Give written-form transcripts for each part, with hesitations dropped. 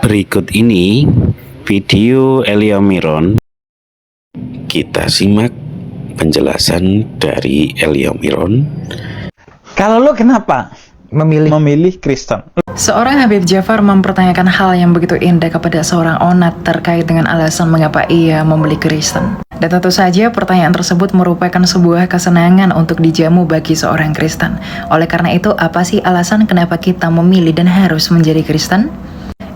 Berikut ini video Elia Miron. Kita simak penjelasan dari Elia Miron. Kalau lo kenapa memilih Kristen? Seorang Habib Jafar mempertanyakan hal yang begitu indah kepada seorang onat terkait dengan alasan mengapa ia memilih Kristen. Dan tentu saja pertanyaan tersebut merupakan sebuah kesenangan untuk dijamu bagi seorang Kristen. Oleh karena itu, apa sih alasan kenapa kita memilih dan harus menjadi Kristen?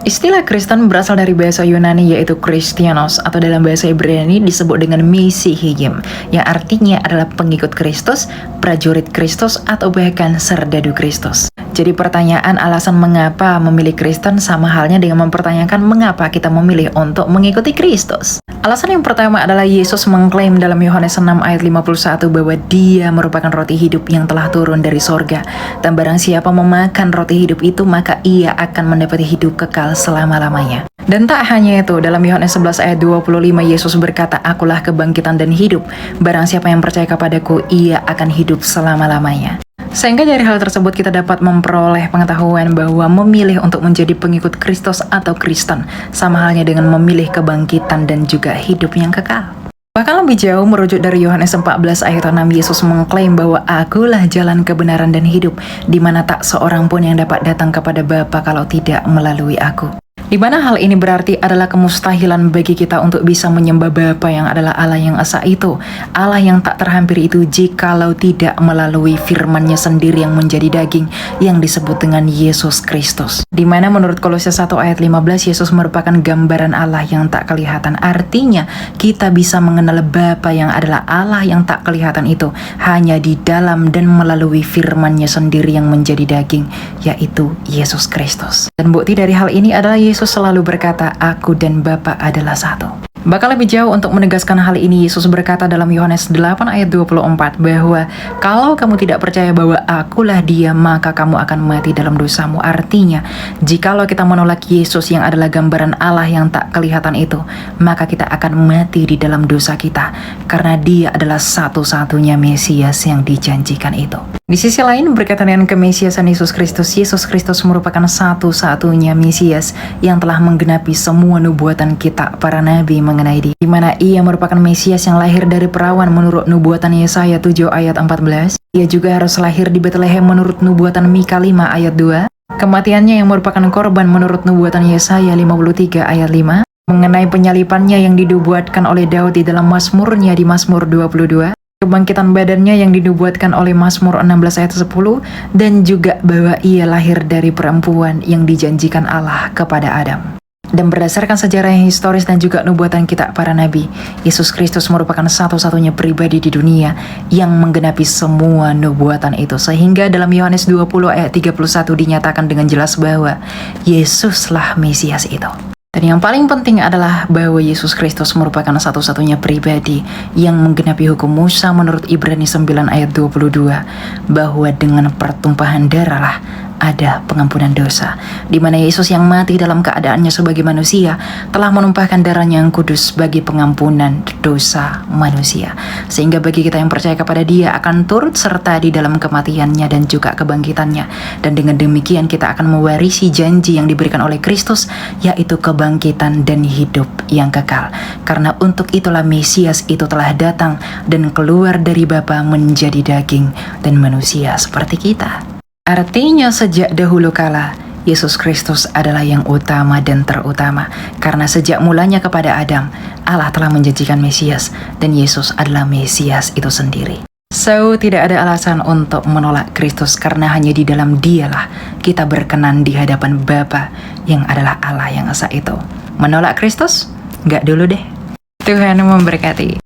Istilah Kristen berasal dari bahasa Yunani yaitu Christianos, atau dalam bahasa Ibrani disebut dengan Mesihiyim, yang artinya adalah pengikut Kristus, prajurit Kristus, atau bahkan serdadu Kristus. Jadi pertanyaan alasan mengapa memilih Kristen sama halnya dengan mempertanyakan mengapa kita memilih untuk mengikuti Kristus. Alasan yang pertama adalah Yesus mengklaim dalam Yohanes 6 ayat 51 bahwa dia merupakan roti hidup yang telah turun dari sorga. Dan barang siapa memakan roti hidup itu, maka ia akan mendapati hidup kekal selama-lamanya. Dan tak hanya itu, dalam Yohanes 11 ayat 25 Yesus berkata, "Akulah kebangkitan dan hidup. Barang siapa yang percaya kepadaku, ia akan hidup selama-lamanya." Sehingga dari hal tersebut kita dapat memperoleh pengetahuan bahwa memilih untuk menjadi pengikut Kristus atau Kristen sama halnya dengan memilih kebangkitan dan juga hidup yang kekal. Bahkan lebih jauh, merujuk dari Yohanes 14 ayat 6, Yesus mengklaim bahwa akulah jalan kebenaran dan hidup, di mana tak seorang pun yang dapat datang kepada Bapa kalau tidak melalui aku. Di mana hal ini berarti adalah kemustahilan bagi kita untuk bisa menyembah Bapa yang adalah Allah yang esa itu, Allah yang tak terhampiri itu, jikalau tidak melalui firman-Nya sendiri yang menjadi daging, yang disebut dengan Yesus Kristus. Di mana menurut Kolose 1 ayat 15, Yesus merupakan gambaran Allah yang tak kelihatan. Artinya, kita bisa mengenal Bapa yang adalah Allah yang tak kelihatan itu hanya di dalam dan melalui firman-Nya sendiri yang menjadi daging, yaitu Yesus Kristus. Dan bukti dari hal ini adalah Yesus selalu berkata, "Aku dan Bapa adalah satu." Bahkan lebih jauh untuk menegaskan hal ini, Yesus berkata dalam Yohanes 8 ayat 24 bahwa kalau kamu tidak percaya bahwa akulah dia, maka kamu akan mati dalam dosamu. Artinya, jikalau kita menolak Yesus yang adalah gambaran Allah yang tak kelihatan itu, maka kita akan mati di dalam dosa kita, karena dia adalah satu-satunya Mesias yang dijanjikan itu. Di sisi lain, berkaitan dengan kemesiasan Yesus Kristus merupakan satu-satunya Mesias yang telah menggenapi semua nubuatan kita para nabi mengenai dia, di mana ia merupakan Mesias yang lahir dari perawan menurut nubuatan Yesaya 7 ayat 14. Ia juga harus lahir di Bethlehem menurut nubuatan Mika 5 ayat 2. Kematiannya yang merupakan korban menurut nubuatan Yesaya 53 ayat 5. Mengenai penyalipannya yang dinubuatkan oleh Daud di dalam Mazmurnya di Mazmur 22. Kebangkitan badannya yang dinubuatkan oleh Mazmur 16 ayat 10, dan juga bahwa ia lahir dari perempuan yang dijanjikan Allah kepada Adam. Dan berdasarkan sejarah yang historis dan juga nubuatan kita para nabi, Yesus Kristus merupakan satu-satunya pribadi di dunia yang menggenapi semua nubuatan itu. Sehingga dalam Yohanes 20 ayat 31 dinyatakan dengan jelas bahwa Yesuslah Mesias itu. Dan yang paling penting adalah bahwa Yesus Kristus merupakan satu-satunya pribadi yang menggenapi hukum Musa menurut Ibrani 9 ayat 22, bahwa dengan pertumpahan darah lah ada pengampunan dosa, di mana Yesus yang mati dalam keadaannya sebagai manusia telah menumpahkan darahnya yang kudus bagi pengampunan dosa manusia, sehingga bagi kita yang percaya kepada dia akan turut serta di dalam kematiannya dan juga kebangkitannya. Dan dengan demikian kita akan mewarisi janji yang diberikan oleh Kristus, yaitu kebangkitan dan hidup yang kekal, karena untuk itulah Mesias itu telah datang dan keluar dari Bapa menjadi daging dan manusia seperti kita. Artinya sejak dahulu kala, Yesus Kristus adalah yang utama dan terutama, karena sejak mulanya kepada Adam, Allah telah menjanjikan Mesias, dan Yesus adalah Mesias itu sendiri. So, tidak ada alasan untuk menolak Kristus, karena hanya di dalam dialah kita berkenan di hadapan Bapa yang adalah Allah yang esa itu. Menolak Kristus? Nggak dulu deh. Tuhan memberkati.